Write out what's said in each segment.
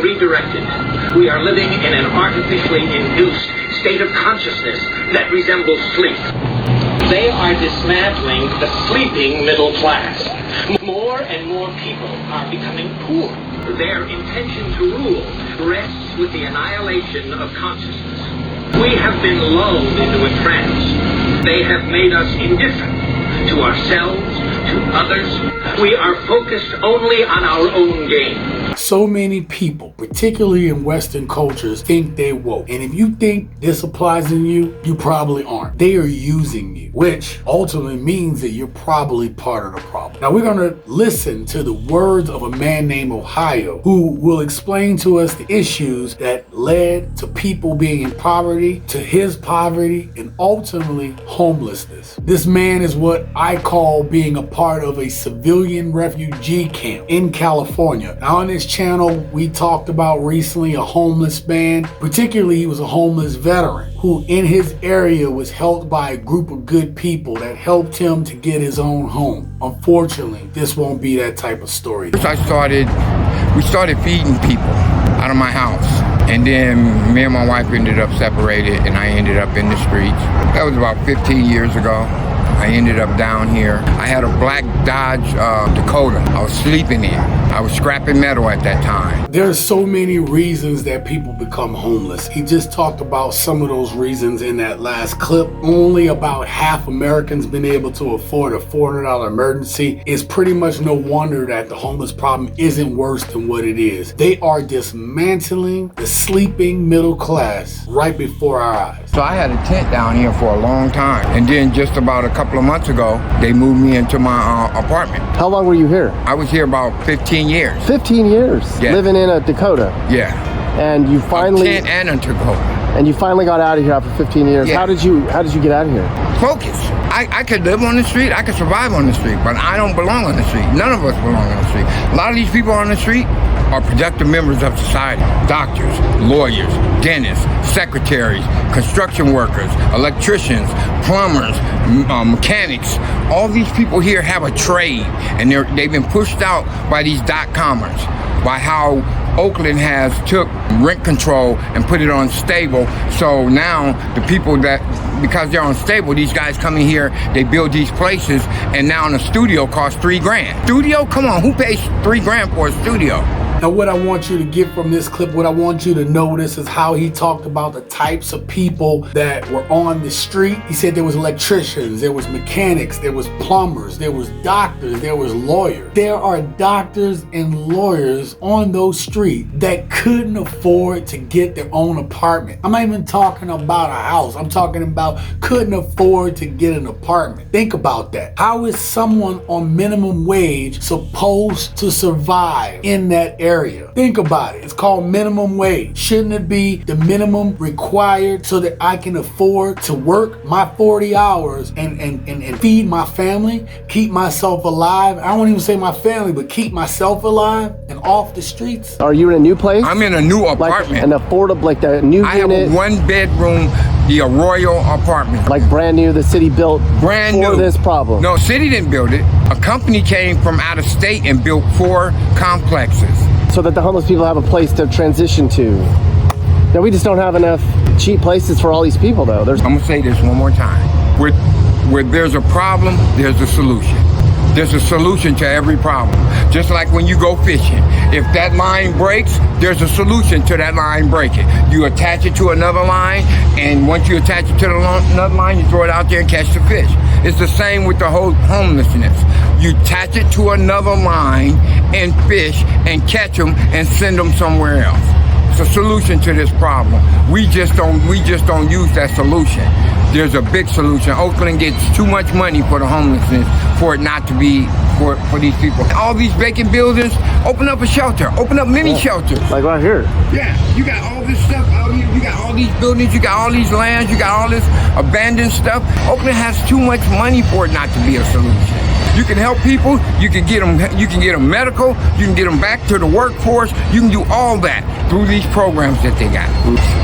redirected. We are living in an artificially induced state of consciousness that resembles sleep. They are dismantling the sleeping middle class. More and more people are becoming poor. Their intention to rule rests with the annihilation of consciousness. We have been lulled into a trance. They have made us indifferent to ourselves, to others. We are focused only on our own gain. So many people, particularly in Western cultures, think they woke. And if you think this applies to you, you probably aren't. They are using you, which ultimately means that you're probably part of the problem. Now we're going to listen to the words of a man named Ohio, who will explain to us the issues that led to people being in poverty, to his poverty, and ultimately homelessness. This man is what I call being a part of a civilian refugee camp in California. Now on this channel, we talked about recently a homeless man, particularly he was a homeless veteran who in his area was helped by a group of good people that helped him to get his own home. Unfortunately, this won't be that type of story. We started feeding people out of my house. And then me and my wife ended up separated and I ended up in the streets. That was about 15 years ago. I ended up down here. I had a black Dodge Dakota I was sleeping in. I was scrapping metal at that time. There are so many reasons that people become homeless. He just talked about some of those reasons in that last clip. Only about half Americans been able to afford a $400 emergency. It's pretty much no wonder that the homeless problem isn't worse than what it is. They are dismantling the sleeping middle class right before our eyes. So I had a tent down here for a long time. And then just about a couple of months ago, they moved me into my apartment. How long were you here? I was here about 15 years. 15 years? Yeah. Living in a Dakota? Yeah. And you finally... A tent and a Dakota. And you finally got out of here after 15 years. Yeah. How did you get out of here? Focus. I could live on the street, I could survive on the street, but I don't belong on the street. None of us belong on the street. A lot of these people on the street are productive members of society. Doctors, lawyers, dentists, secretaries, construction workers, electricians, plumbers, mechanics. All these people here have a trade, and they've been pushed out by these dot-commers, by how Oakland has took rent control and put it on stable. So now the people that, because they're unstable, these guys come in here, they build these places, and now in a studio costs $3 grand. Studio? Come on, who pays $3 grand for a studio? Now what I want you to get from this clip, what I want you to notice is how he talked about the types of people that were on the street. He said there was electricians, there was mechanics, there was plumbers, there was doctors, there was lawyers. There are doctors and lawyers on those streets that couldn't afford to get their own apartment. I'm not even talking about a house. I'm talking about couldn't afford to get an apartment. Think about that. How is someone on minimum wage supposed to survive in that area? Think about it. It's called minimum wage. Shouldn't it be the minimum required so that I can afford to work my 40 hours and feed my family, keep myself alive? I won't even say my family, but keep myself alive and off the streets. Are you in a new place? I'm in a new apartment. Like an affordable, like the new I unit? have a 1-bedroom, the Arroyo apartment. Like brand new, the city built brand for new. This problem? No, city didn't build it. A company came from out of state and built 4 complexes. So that the homeless people have a place to transition to. Now we just don't have enough cheap places for all these people though. I'm gonna say this one more time. Where there's a problem, there's a solution. There's a solution to every problem. Just like when you go fishing. If that line breaks, there's a solution to that line breaking. You attach it to another line, and once you attach it to another line, you throw it out there and catch the fish. It's the same with the whole homelessness. You attach it to another line and fish and catch them and send them somewhere else. It's a solution to this problem. We just don't use that solution. There's a big solution. Oakland gets too much money for the homelessness for it not to be for these people. All these vacant buildings, open up a shelter, open up mini shelters. Like right here. Yeah, you got all this stuff out here. You got all these buildings, you got all these lands, you got all this abandoned stuff. Oakland has too much money for it not to be a solution. You can help people, you can get them medical, you can get them back to the workforce, you can do all that through these programs that they got.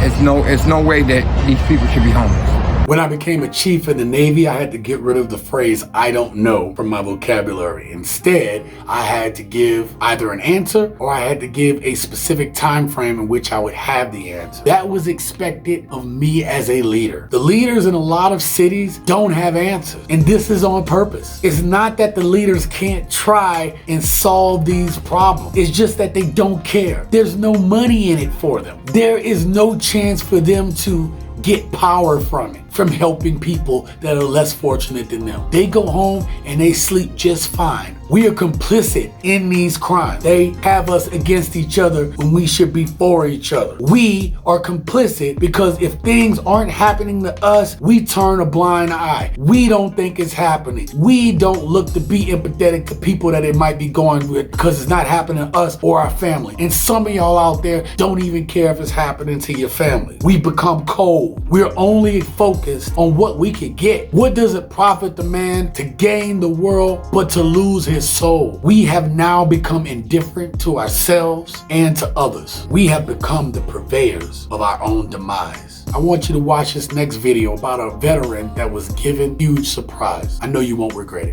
It's no way that these people should be homeless. When I became a chief in the Navy, I had to get rid of the phrase "I don't know" from my vocabulary. Instead, I had to give either an answer or I had to give a specific time frame in which I would have the answer. That was expected of me as a leader. The leaders in a lot of cities don't have answers, and this is on purpose. It's not that the leaders can't try and solve these problems. It's just that they don't care. There's no money in it for them. There is no chance for them to get power from it, from helping people that are less fortunate than them. They go home and they sleep just fine. We are complicit in these crimes. They have us against each other when we should be for each other. We are complicit because if things aren't happening to us, we turn a blind eye. We don't think it's happening. We don't look to be empathetic to people that it might be going with because it's not happening to us or our family. And some of y'all out there don't even care if it's happening to your family. We become cold. We're only focused on what we can get. What does it profit the man to gain the world but to lose his soul? We have now become indifferent to ourselves and to others. We have become the purveyors of our own demise. I want you to watch this next video about a veteran that was given a huge surprise. I know you won't regret it.